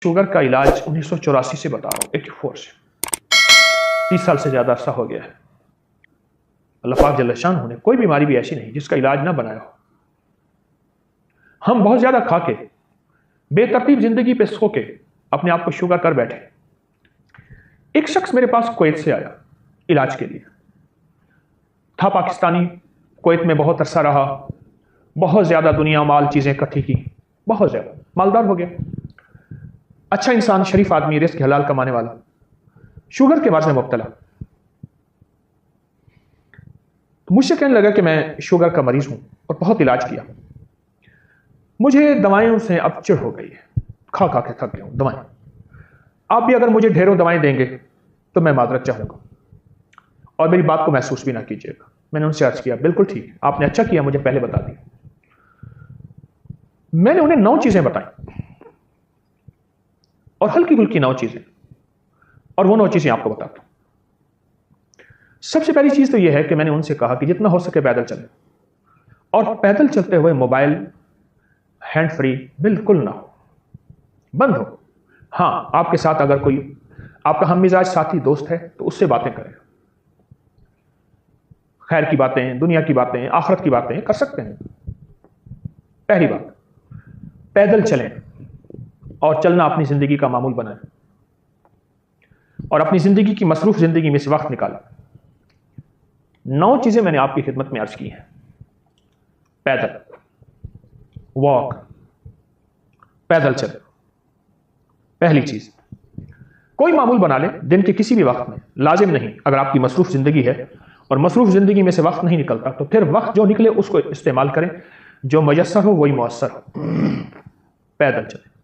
Sugar का इलाज 1984 से बता रहा हूँ, 84 से 30 साल से ज़्यादा अरसा हो गया है। अल्लाह पाक जल्ल शान ने कोई बीमारी भी ऐसी नहीं जिसका इलाज ना बनाया हो। हम बहुत ज़्यादा खा के बेतरतीब जिंदगी पे सो के अपने आप को शुगर कर बैठे। एक शख्स मेरे पास कुवैत से आया इलाज के लिए, था पाकिस्तानी, कुवैत में बहुत अरसा रहा, बहुत ज़्यादा दुनिया माल चीज़ें इकट्ठी की, बहुत ज़्यादा मालदार हो गया, अच्छा इंसान, शरीफ आदमी, रिस्क हलाल कमाने वाला, शुगर के मर्ज में मुब्तला। तो मुझसे कहने लगा कि मैं शुगर का मरीज हूं और बहुत इलाज किया, मुझे दवाइयों से अब चिढ़ हो गई है, खा खा के थक गया हूं दवाएं। आप भी अगर मुझे ढेरों दवाएं देंगे तो मैं माजरत चाहूंगा और मेरी बात को महसूस भी ना कीजिएगा। मैंने उनसे अर्ज किया, बिल्कुल ठीक, आपने अच्छा किया मुझे पहले बता दिया। मैंने उन्हें 9 चीजें बताई और हल्की फुल्की 9 चीजें, और वो 9 चीजें आपको बताता हूं। सबसे पहली चीज तो यह है कि मैंने उनसे कहा कि जितना हो सके पैदल चलें, और पैदल चलते हुए मोबाइल हैंड फ्री बिल्कुल ना हो, बंद हो। हाँ, आपके साथ अगर कोई आपका हम मिजाज साथी दोस्त है तो उससे बातें करें, खैर की बातें, दुनिया की बातें, आखिरत की बातें कर सकते हैं। पहली बात, पैदल चलें और चलना अपनी जिंदगी का मामूल बनाएं और अपनी जिंदगी की मसरूफ जिंदगी में से वक्त निकालें। 9 चीजें मैंने आपकी खिदमत में अर्ज की हैं। पैदल वॉक, पैदल चले। पहली चीज, कोई मामूल बना ले दिन के किसी भी वक्त में, लाजिम नहीं, अगर आपकी मसरूफ जिंदगी है और मसरूफ जिंदगी में से वक्त नहीं निकलता तो फिर वक्त जो निकले उसको इस्तेमाल करें, जो मयसर हो वही मुअस्सर हो, पैदल चले।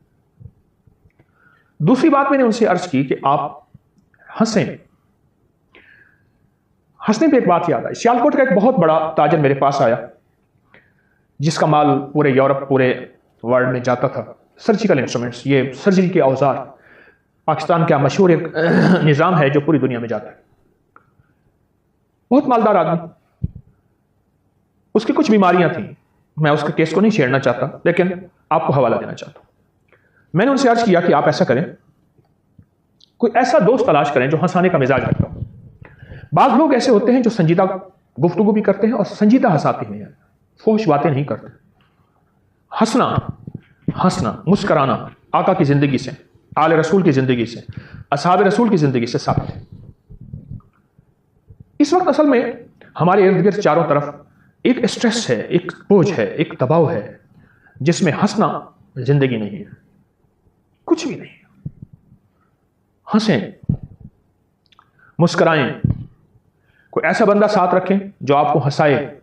दूसरी बात मैंने उनसे अर्ज की कि आप हंसें। हंसने पे एक बात याद आई, सियालकोट का एक बहुत बड़ा ताजर मेरे पास आया जिसका माल पूरे यूरोप, पूरे वर्ल्ड में जाता था। सर्जिकल इंस्ट्रूमेंट्स, ये सर्जरी के औजार, पाकिस्तान का मशहूर एक निज़ाम है जो पूरी दुनिया में जाता है। बहुत मालदार आदमी, उसकी कुछ बीमारियां थी, मैं उसके केस को नहीं छेड़ना चाहता लेकिन आपको हवाला देना चाहता हूं। मैंने उनसे अर्ज किया कि आप ऐसा करें, कोई ऐसा दोस्त तलाश करें जो हंसाने का मिजाज रखता हो। बाज़ लोग ऐसे होते हैं जो संजीदा गुफ्तगू भी करते हैं और संजीदा हंसाते हैं, फोश बातें नहीं करते। हंसना, हंसना, मुस्कराना आका की जिंदगी से, आले रसूल की जिंदगी से, असहाब रसूल की जिंदगी से साबित है। इस वक्त असल में हमारे इर्द गिर्द चारों तरफ एक स्ट्रेस है, एक बोझ है, एक दबाव है जिसमें हंसना जिंदगी नहीं है, कुछ भी नहीं। हंसें, मुस्कराएं, कोई ऐसा बंदा साथ रखें जो आपको हंसाए।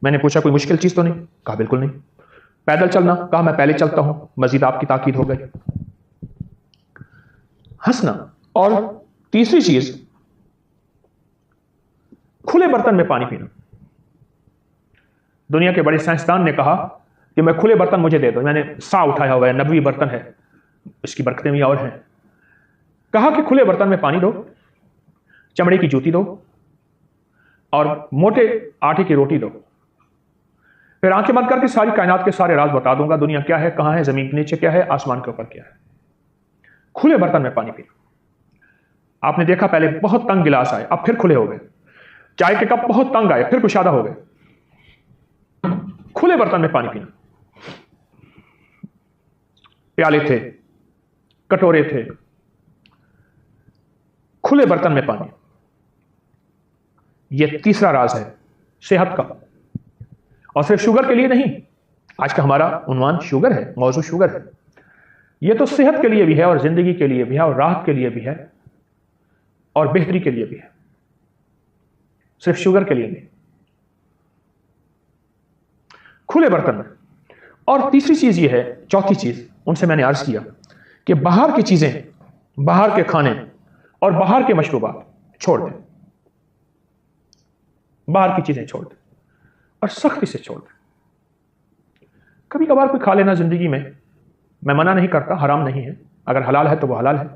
मैंने पूछा कोई मुश्किल चीज तो नहीं? कहा बिल्कुल नहीं। पैदल चलना? कहा मैं पहले चलता हूं, मजीद आपकी ताकीद हो गई। हंसना। और तीसरी चीज, खुले बर्तन में पानी पीना। दुनिया के बड़े साइंसदान ने कहा कि मैं खुले बर्तन मुझे दे दो, मैंने सा उठाया हुआ है, नबवी बर्तन है, इसकी बरकतें भी और हैं। कहा कि खुले बर्तन में पानी दो, चमड़े की जूती दो और मोटे आटे की रोटी दो, फिर आंखें बंद करके सारी कायनात के सारे राज बता दूंगा, दुनिया क्या है, कहां है, जमीन के नीचे क्या है, आसमान के ऊपर क्या है। खुले बर्तन में पानी पीना। आपने देखा पहले बहुत तंग गिलास आए, अब फिर खुले हो गए। चाय के कप बहुत तंग आए, फिर कुशादा हो गए। खुले बर्तन में पानी पीना। प्याले थे, कटोरे थे, खुले बर्तन में पानी। यह तीसरा राज है सेहत का, और सिर्फ शुगर के लिए नहीं। आज का हमारा उन्वान शुगर है, मौजू शुगर है। यह तो सेहत के लिए भी है और जिंदगी के लिए भी है और राहत के लिए भी है और बेहतरी के लिए भी है, सिर्फ शुगर के लिए नहीं। खुले बर्तन में। और तीसरी चीज यह है, चौथी चीज उनसे मैंने अर्ज किया कि बाहर की चीजें, बाहर के खाने और बाहर के मशरूबात छोड़ दें। बाहर की चीजें छोड़ दें और सख्ती से छोड़ दें। कभी कभार कोई खा लेना जिंदगी में, मैं मना नहीं करता, हराम नहीं है, अगर हलाल है तो वो हलाल है।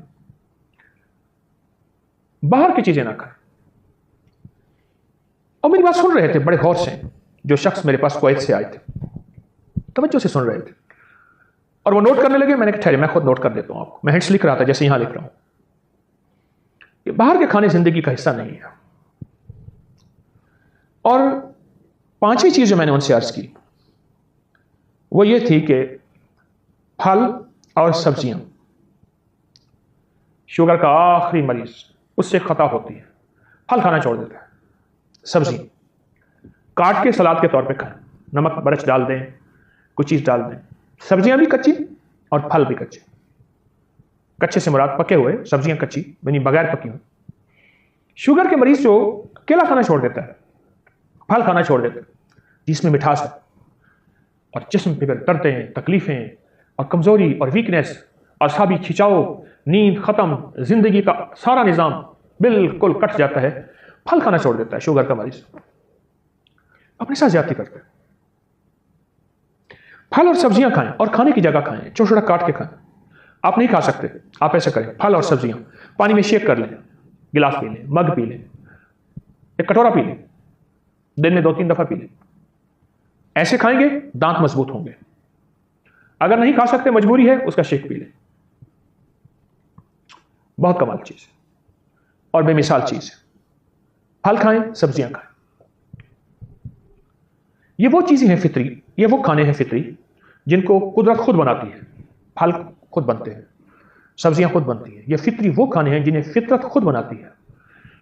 बाहर की चीजें ना खाएं। और मेरी बात सुन रहे थे बड़े गौर से जो शख्स मेरे पास कुवैत से आए थे, तवज्जो से सुन रहे थे और वो नोट करने लगे। मैंने कहा ठहरे, मैं खुद नोट कर देता हूं आपको। मैं हिंट्स लिख रहा था जैसे यहां लिख रहा हूं। ये बाहर के खाने जिंदगी का हिस्सा नहीं है। और पांचवी चीज जो मैंने उनसे अर्ज की वो ये थी कि फल और सब्जियां, शुगर का आखिरी मरीज उससे खता होती है, फल खाना छोड़ देता है, सब्जी काट के सलाद के तौर पे खाएं, नमक मिर्च डाल दें, कुछ चीज डाल दें। सब्जियां भी कच्ची और फल भी कच्चे। कच्चे से मुराद पके हुए, सब्जियां कच्ची यानी बगैर पकी हुई। शुगर के मरीज जो केला खाना छोड़ देता है, फल खाना छोड़ देता है, जिसमें मिठास है, और जिस्म पे दर्दें, तकलीफें और कमजोरी और वीकनेस, असाबी खिंचाव, नींद खत्म, जिंदगी का सारा निजाम बिल्कुल कट जाता है, फल खाना छोड़ देता है शुगर का मरीज। अपने साथ ज्यादती करते हैं। फल और सब्जियां खाएं और खाने की जगह खाएं, छोटा छोटा काट के खाएं। आप नहीं खा सकते, आप ऐसे करें, फल और सब्जियां पानी में शेक कर लें, गिलास पी लें, मग पी लें, एक कटोरा पी लें, दिन में 2-3 दफा पी लें। ऐसे खाएंगे दांत मजबूत होंगे। अगर नहीं खा सकते, मजबूरी है, उसका शेक पी लें। बहुत कमाल चीज है और बेमिसाल चीज है। फल खाएं, सब्जियां खाएं। ये वो चीजें हैं फितरी, ये वो खाने हैं फितरी जिनको कुदरत खुद बनाती है। फल खुद बनते हैं, सब्जियां खुद बनती हैं। ये फितरी वो खाने हैं जिन्हें फितरत खुद बनाती है।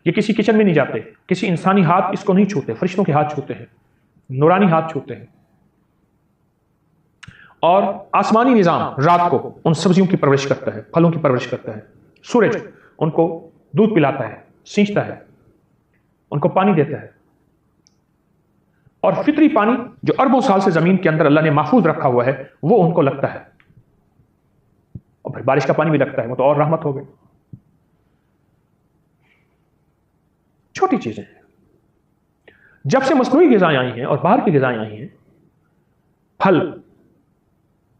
ये किसी किचन में नहीं जाते, किसी इंसानी हाथ इसको नहीं छूते, फरिश्तों के हाथ छूते हैं, नूरानी हाथ छूते हैं। और आसमानी निजाम रात को उन सब्जियों की परवरिश करता है, फलों की परवरिश करता है। सूरज उनको दूध पिलाता है, सींचता है, उनको पानी देता है। और फितरी पानी जो अरबों साल से जमीन के अंदर अल्लाह ने महफूज रखा हुआ है, वो उनको लगता है। और फिर बारिश का पानी भी लगता है, वो तो और रहमत हो गई। छोटी चीजें हैं। जब से मसनूई ग़िज़ाएं आई हैं और बाहर की ग़िज़ाएं आई हैं, फल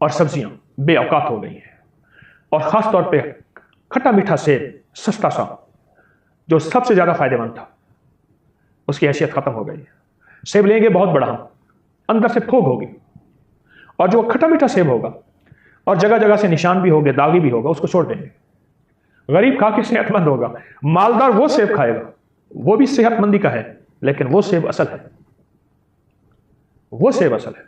और सब्जियां बेऔकात हो गई हैं। और खास तौर पे खट्टा मीठा सेब, सस्ता सा, जो सबसे ज्यादा फायदेमंद था, उसकी हैसियत खत्म हो गई है। सेब लेंगे बहुत बड़ा, अंदर से फोग होगी, और जो खट्टा मीठा सेब होगा और जगह जगह से निशान भी होंगे, दागी भी होगा, उसको छोड़ देंगे। गरीब खा के सेहतमंद होगा, मालदार वो सेब खाएगा, वो भी सेहतमंदी का है, लेकिन वो सेब असल है, वो सेब असल है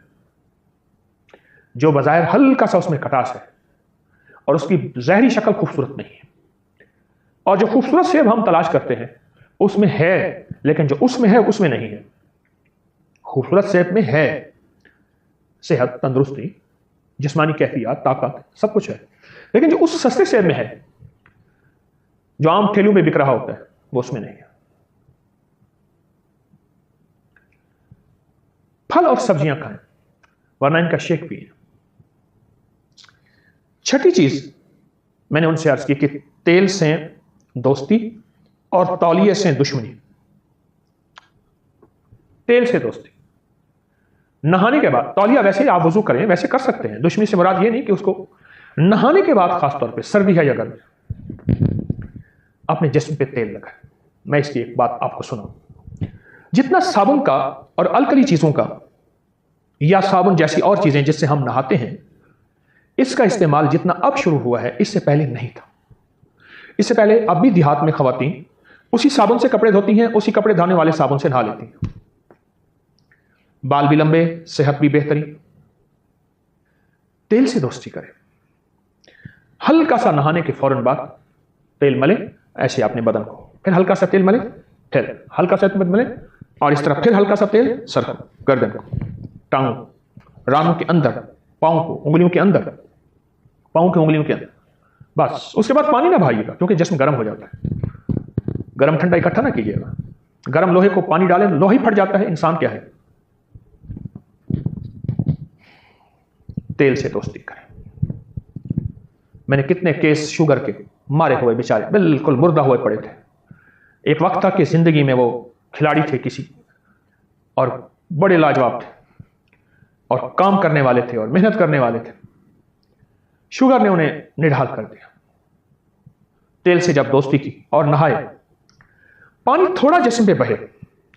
जो बज़ाहिर हल्का सा उसमें खटास है और उसकी ज़ाहिरी शक्ल खूबसूरत नहीं है। और जो खूबसूरत सेब हम तलाश करते हैं उसमें है, लेकिन जो उसमें है उसमें नहीं है। खूबसूरत सेब में है सेहत, तंदुरुस्ती, जिस्मानी कैफियत, ताकत, सब कुछ है, लेकिन जो उस सस्ते सेब में है, जो आम ठेलों में बिक रहा होता है, वो उसमें नहीं है। फल और सब्जियां खाएं, वरना इनका शेक पिए। छठी चीज मैंने उनसे अर्ज की कि तेल से दोस्ती और तौलिए से दुश्मनी। तेल से दोस्ती, नहाने के बाद, तौलिया वैसे आप वजू करें, वैसे कर सकते हैं, दुश्मनी से मुराद ये नहीं कि उसको नहाने के बाद, खासतौर पे सर्दी है या गर्मी, अपने जिस्म पे तेल लगाए। मैं इसकी एक बात आपको सुनाऊं। जितना साबुन का और अल्कली चीजों का या साबुन जैसी और चीजें जिससे हम नहाते हैं, इसका इस्तेमाल जितना अब शुरू हुआ है, इससे पहले नहीं था। इससे पहले अब भी देहात में खवातीन उसी साबुन से कपड़े धोती हैं, उसी कपड़े धोने वाले साबुन से नहा लेती हैं। बाल भी लंबे, सेहत भी बेहतरीन। तेल से दोस्ती करें। हल्का सा नहाने के फौरन बाद तेल मले ऐसे अपने बदन को, फिर हल्का सा तेल मले, फिर हल्का सा तेल मले, और इस तरह फिर हल्का सा तेल सर को, गर्दन को, टांगों, रानों के अंदर, पांव को, उंगलियों के अंदर, पांव के उंगलियों के अंदर। बस उसके बाद पानी ना भाइएगा, क्योंकि जिस्म गर्म हो जाता है। गर्म ठंडा इकट्ठा ना कीजिएगा। गर्म लोहे को पानी डालें, लोहा ही फट जाता है। इंसान क्या है? तेल से दोस्ती करें। मैंने कितने केस शुगर के मारे हुए बेचारे बिल्कुल मुर्दा हुए पड़े थे। एक वक्त था कि जिंदगी में वो खिलाड़ी थे किसी, और बड़े लाजवाब थे और काम करने वाले थे और मेहनत करने वाले थे। शुगर ने उन्हें निढाल कर दिया। तेल से जब दोस्ती की और नहाए, पानी थोड़ा जिस्म पे बहे,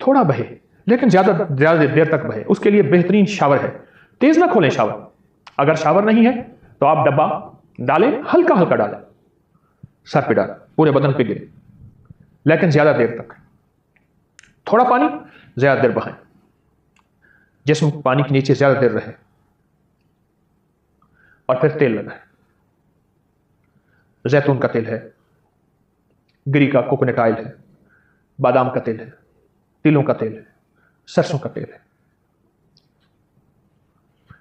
थोड़ा बहे, लेकिन ज्यादा देर तक बहे, उसके लिए बेहतरीन शावर है। तेज ना खोलें शावर। अगर शावर नहीं है तो आप डब्बा डालें, हल्का हल्का डालें, सर पे डालें, पूरे बदन पे गिरे, लेकिन ज्यादा देर तक। थोड़ा पानी ज्यादा देर बहाएं, जिस्म पानी के नीचे ज्यादा देर रहे, और फिर तेल लगाएं। जैतून का तेल है, गिरी का कोकोनट ऑयल है, बादाम का तेल है, तिलों का तेल है, सरसों का तेल है।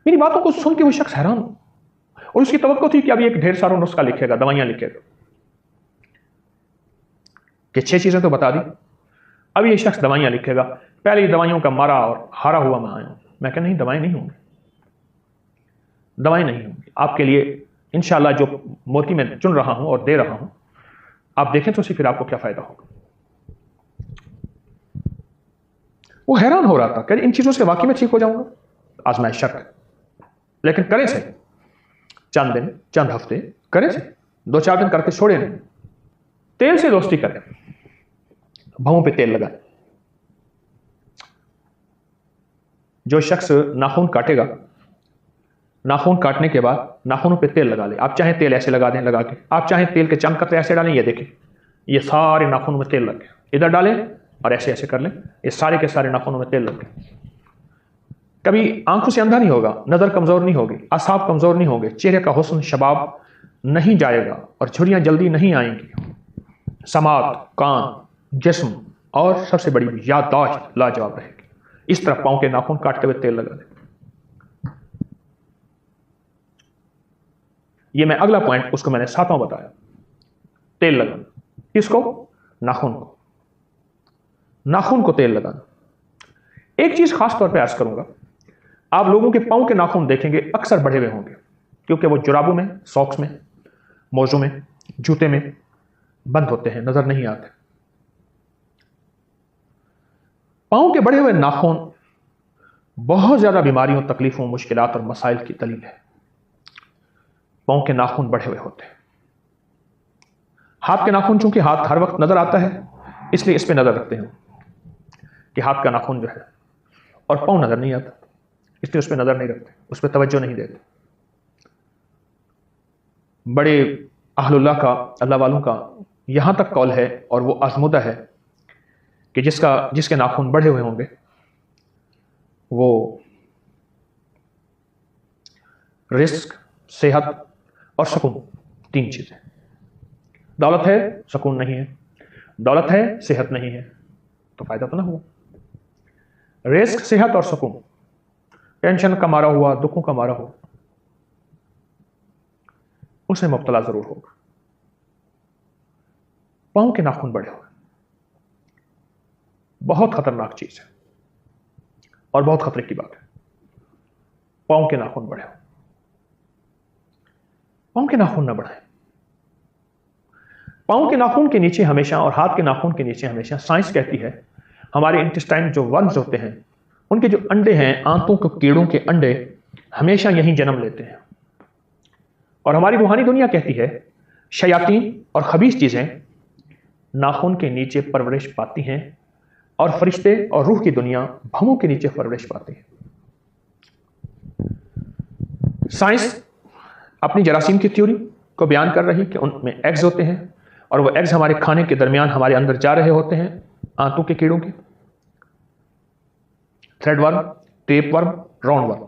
मेरी बातों को सुन के वो शख्स हैरान हो, और उसकी तवक्को थी कि अभी एक ढेर सारा नुस्खा लिखेगा, दवाइयां लिखेगा, कि 6 चीजें तो बता दी, अब ये शख्स दवाइयां लिखेगा। पहले ही दवाइयों का मारा और हारा हुआ मैं आया हूं। मैं कहा नहीं, दवाएं नहीं होंगी, दवाएं नहीं होंगी आपके लिए। इंशाल्लाह जो मोती मैं चुन रहा हूं और दे रहा हूं, आप देखें तो फिर आपको क्या फायदा होगा। वो हैरान हो रहा था कि इन चीजों से वाकई में ठीक हो जाऊंगा। आजमाइश शर्त है, लेकिन करें से चंद दिन, चंद हफ्ते करें से, 2-4 दिन करके छोड़े नहीं। तेल से दोस्ती करें, भवों पे तेल लगाएं। जो शख्स नाखून काटेगा, नाखून काटने के बाद नाखूनों पे तेल लगा ले। आप चाहें तेल ऐसे लगा दें, लगा के आप चाहें तेल के चंद कतरे ऐसे डालें। ये देखें, ये सारे नाखूनों में तेल लग गए। इधर डालें और ऐसे ऐसे कर लें, ये सारे के सारे नाखूनों में तेल लग गए। कभी आंखों से अंधा नहीं होगा, नजर कमजोर नहीं होगी, आसाब कमजोर नहीं होंगे, चेहरे का हुस्न शबाब नहीं जाएगा और झुर्रियां जल्दी नहीं आएंगी। समात, कान, जिस्म और सबसे बड़ी याददाश्त लाजवाब रहेगी। इस तरह पांव के नाखून काटते हुए तेल लगा दें। ये मैं अगला पॉइंट, उसको मैंने 7वां बताया, तेल लगाना। किसको? नाखून को, नाखून को तेल लगाना। एक चीज खास तौर पे अर्ज करूंगा, आप लोगों के पांव के नाखून देखेंगे अक्सर बढ़े हुए होंगे, क्योंकि वो जुराबों में, सॉक्स में, मोजों में, जूते में बंद होते हैं, नजर नहीं आते। पांव के बढ़े हुए नाखून बहुत ज्यादा बीमारियों, तकलीफों, मुश्किलात और मसाइल की दलील है। पांव के नाखून बढ़े हुए होते हैं। हाथ के नाखून चूंकि हाथ हर वक्त नजर आता है, इसलिए इस पे नजर रखते हैं कि हाथ का नाखून जो है, और पांव नजर नहीं आता, इसलिए उस पर नजर नहीं रखते, उस पर तवज्जो नहीं देते। बड़े अहलुल्लाह का, अल्लाह वालों का यहां तक कौल है, और वो आजमुदा है, कि जिसके नाखून बढ़े हुए होंगे वो रिस्क, सेहत और सुकून, 3 चीजें। दौलत है, सुकून नहीं है, दौलत है, सेहत नहीं है, तो फायदा तो ना हुआ। रिस्क, सेहत और सुकून, टेंशन का मारा हुआ, दुखों का मारा हुआ, उसे मुब्तला जरूर होगा। पांव के नाखून बढ़े हुए बहुत खतरनाक चीज है और बहुत खतरे की बात है। पांव के नाखून बढ़े हुए, पांव के नाखून न बढ़ाएं। पांव के नाखून के नीचे हमेशा, और हाथ के नाखून के नीचे हमेशा, साइंस कहती है हमारे इंटेस्टाइन जो वर्म्स होते हैं, उनके जो अंडे हैं, आंतों के कीड़ों के अंडे हमेशा यहीं जन्म लेते हैं। और हमारी रूहानी दुनिया कहती है शयातीन और खबीस चीजें नाखून के नीचे परवरिश पाती हैं, और फरिश्ते और रूह की दुनिया भवों के नीचे परवरिश पाती है। साइंस अपनी जरासीम की थ्योरी को बयान कर रही कि उनमें एग्स होते हैं, और वो एग्स हमारे खाने के दरमियान हमारे अंदर जा रहे होते हैं, आंतों के कीड़ों के। Thread worm, tape worm, round worm.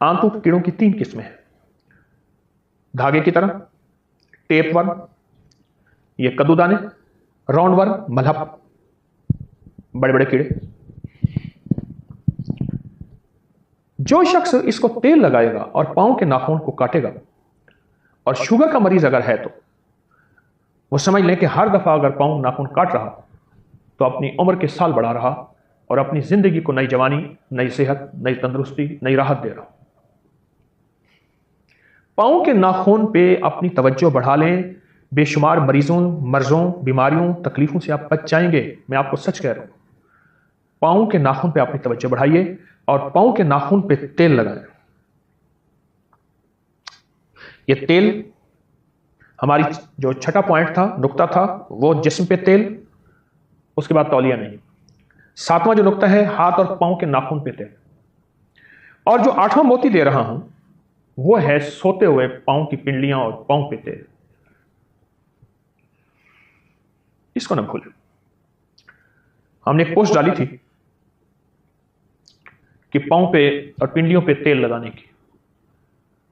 आंतों के कीड़ों की 3 किस्में हैं, धागे की तरह, टेप वर्म, ये कद्दूदाने, राउंड वर्म, मलहब, बड़े बड़े कीड़े। जो शख्स इसको तेल लगाएगा और पांव के नाखून को काटेगा, और शुगर का मरीज अगर है, तो वो समझ लें कि हर दफा अगर पांव नाखून काट रहा तो अपनी उम्र के साल बढ़ा रहा, और अपनी जिंदगी को नई जवानी, नई सेहत, नई तंदुरुस्ती, नई राहत दे रहा। पांव के नाखून पे अपनी तवज्जो बढ़ा लें, बेशुमार मरीजों, मर्जों, बीमारियों, तकलीफों से आप बच जाएंगे। मैं आपको सच कह रहा हूं। पांव के नाखून पे अपनी तवज्जो बढ़ाइए और पांव के नाखून पे तेल लगाएं। ये तेल, हमारी जो छठा पॉइंट था, नुक्ता था, वो जिस्म पे तेल, उसके बाद तौलिया नहीं। 7वां जो नुक्ता है, हाथ और पांव के नाखून पे तेल। और जो 8वां मोती दे रहा हूं, वो है सोते हुए पांव की पिंडलियां और पांव पे तेल। इसको ना भूलें। हमने एक पोस्ट डाली थी कि पांव पे और पिंडलियों पे तेल लगाने की।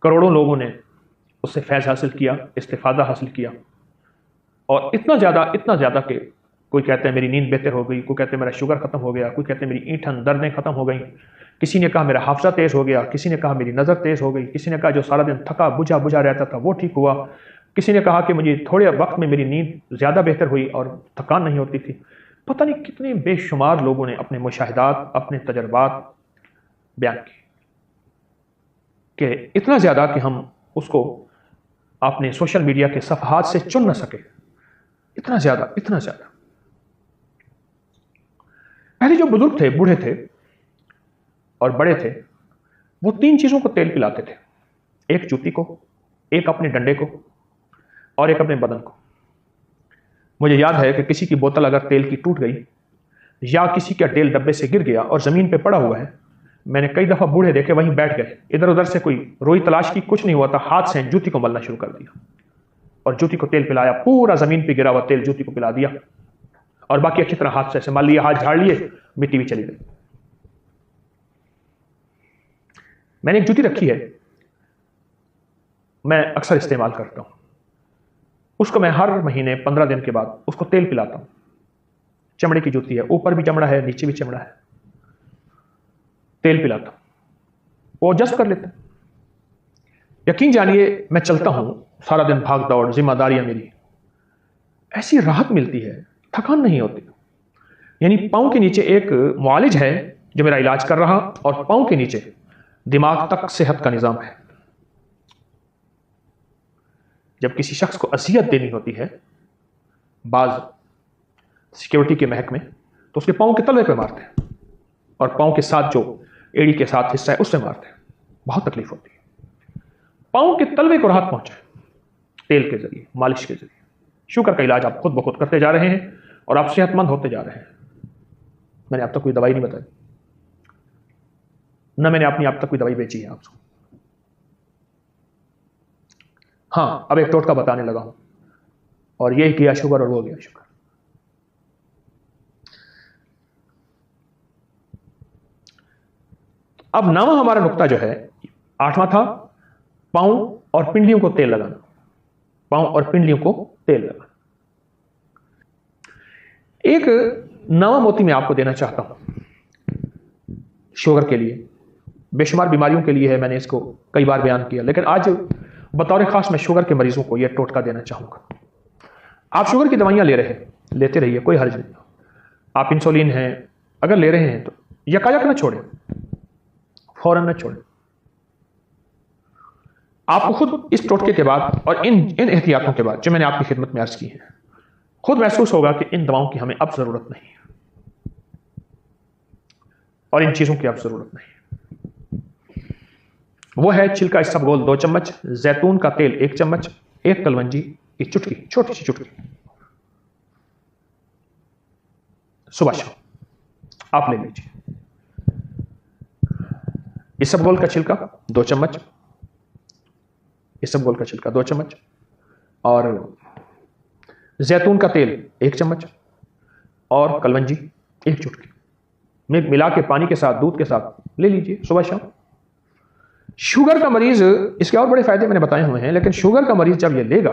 करोड़ों लोगों ने उससे फैज़ हासिल किया, इस्तिफादा हासिल किया, और इतना ज़्यादा कि कोई कहते हैं मेरी नींद बेहतर हो गई, कोई कहते हैं मेरा शुगर खत्म हो गया, कोई कहते हैं मेरी ईंठन दर्दें खत्म हो गई, किसी ने कहा मेरा हाफजा तेज़ हो गया, किसी ने कहा मेरी नज़र तेज़ हो गई, किसी ने कहा जो सारा दिन थका बुझा बुझा रहता था वो ठीक हुआ, किसी ने कहा कि मुझे थोड़े वक्त में मेरी नींद ज़्यादा बेहतर हुई और थकान नहीं होती थी। पता नहीं कितने बेशुमार लोगों ने अपने मुशाहिदात, अपने तजर्बात बयान किए, कि इतना ज़्यादा कि हम उसको अपने सोशल मीडिया के सफ़हात से चुन न सके। इतना ज़्यादा। पहले जो बुजुर्ग थे, बूढ़े थे और बड़े थे, वो 3 चीज़ों को तेल पिलाते थे। एक जूती को, एक अपने डंडे को, और एक अपने बदन को। मुझे याद है कि किसी की बोतल अगर तेल की टूट गई या किसी का तेल डब्बे से गिर गया और ज़मीन पे पड़ा हुआ है, मैंने कई दफ़ा बूढ़े देखे वहीं बैठ गए, इधर उधर से कोई रोई तलाश की, कुछ नहीं हुआ था, हाथ से जूती को मलना शुरू कर दिया और जूती को तेल पिलाया, पूरा ज़मीन पे गिरा हुआ तेल जूती को पिला दिया, और बाकी अच्छी तरह हाथ से मल लिया, हाथ झाड़ लिए, मिट्टी भी चली गई। मैंने एक जूती रखी है, मैं अक्सर इस्तेमाल करता हूं। उसको मैं हर महीने 15 दिन के बाद उसको तेल पिलाता हूं। चमड़े की जूती है, ऊपर भी चमड़ा है, नीचे भी चमड़ा है। तेल पिलाता हूं, वो एडजस्ट कर लेता है। यकीन जानिए, मैं चलता हूं सारा दिन, भाग दौड़, जिम्मेदारियां मेरी, ऐसी राहत मिलती है, थकान नहीं होती। यानी पांव के नीचे एक मुआलिज है जो मेरा इलाज कर रहा, और पांव के नीचे दिमाग तक सेहत का निजाम है। जब किसी शख्स को अजियत देनी होती है बाज सिक्योरिटी के महकमे, तो उसके पांव के तलवे पे मारते हैं, और पांव के साथ जो एड़ी के साथ हिस्सा है उससे मारते हैं। बहुत तकलीफ होती है। पांव के तलवे को राहत पहुंचाए तेल के जरिए, मालिश के जरिए। शुगर का इलाज आप खुद ब खुद करते जा रहे हैं और आप सेहतमंद होते जा रहे हैं। मैंने अब तक कोई दवाई नहीं बताई, न मैंने अपनी अब तक कोई दवाई बेची है आपको। हाँ, अब एक टोटका बताने लगा हूं, और ये किया शुगर और वो गया शुगर। अब 9वां हमारा नुक्ता जो है, 8वां था पांव और पिंडलियों को तेल लगाना। पांव और पिंडलियों को तेल लगाना। एक 9वां मोती मैं आपको देना चाहता हूं शुगर के लिए, बेशुमार बीमारियों के लिए है, मैंने इसको कई बार बयान किया, लेकिन आज बतौर खास मैं शुगर के मरीजों को यह टोटका देना चाहूंगा। आप शुगर की दवाइयां लेते रहिए, कोई हर्ज नहीं। आप इंसुलिन हैं अगर ले रहे हैं तो यकायक ना छोड़ें, फौरन ना छोड़ें। आपको खुद इस टोटके के बाद और इन एहतियातों के बाद जो मैंने आपकी खिदमत में अर्ज की है, खुद महसूस होगा कि इन दवाओं की हमें अब जरूरत नहीं है, और इन चीजों की अब जरूरत नहीं है। वो है छिलका इसबगोल 2 चम्मच, जैतून का तेल 1 चम्मच, एक कलवंजी की चुटकी, छोटी सी चुटकी, सुबह शाम आप ले लीजिए। इसबगोल का छिलका 2 चम्मच, इसबगोल का छिलका 2 चम्मच, और जैतून का तेल 1 चम्मच, और कलवंजी 1 चुटकी में मिला के पानी के साथ, दूध के साथ ले लीजिए सुबह शाम। शुगर का मरीज, इसके और बड़े फायदे मैंने बताए हुए हैं, लेकिन शुगर का मरीज जब ये लेगा,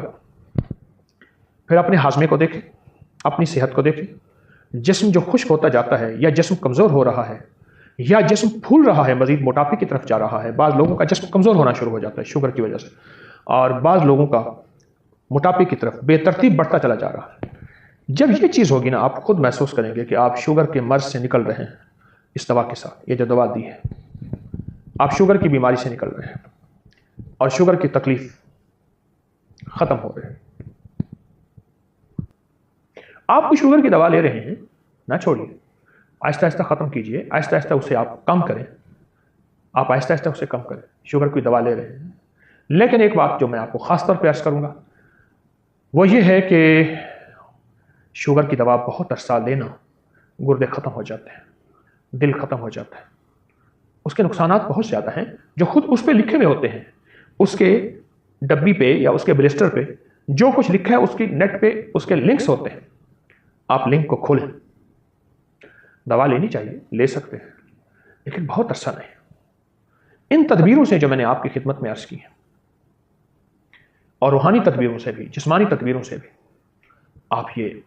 फिर अपने हाजमे को देखें, अपनी सेहत को देखें। जिस्म जो खुश्क होता जाता है, या जिस्म कमजोर हो रहा है, या जिस्म फूल रहा है, मजीद मोटापे की तरफ जा रहा है। बाज़ लोगों का जिस्म कमजोर होना शुरू हो जाता है शुगर की वजह से, और बाज़ लोगों का मोटापे की तरफ बेतरतीब बढ़ता चला जा रहा है। जब ये चीज़ होगी ना, आप खुद महसूस करेंगे कि आप शुगर के मर्ज से निकल रहे हैं। इस दवा के साथ, ये जो दवा दी है, आप शुगर की बीमारी से निकल रहे हैं और शुगर की तकलीफ खत्म हो रही है। आप शुगर की दवा ले रहे हैं, ना छोड़िए, आहिस्ता आहिस्ता खत्म कीजिए, आहिस्ता आहिस्ता उसे आप कम करें। आप आहिस्ता आहिस्ता उसे कम करें। शुगर की दवा ले रहे हैं, लेकिन एक बात जो मैं आपको खास तौर पर अर्ज करूंगा वो ये है कि शुगर की दवा बहुत अरसा लेना, गुर्दे खत्म हो जाते हैं, दिल खत्म हो जाता है, उसके नुकसानात बहुत ज़्यादा हैं जो खुद उस पर लिखे हुए होते हैं। उसके डब्बी पे या उसके ब्लिस्टर पे जो कुछ लिखा है उसकी नेट पे उसके लिंक्स होते हैं, आप लिंक को खोलें। दवा लेनी चाहिए, ले सकते हैं, लेकिन बहुत अरसा नहीं। इन तदबीरों से जो मैंने आपकी खिदमत में अर्ज की है, और रूहानी तदबीरों से भी, जिस्मानी तदबीरों से भी, आप ये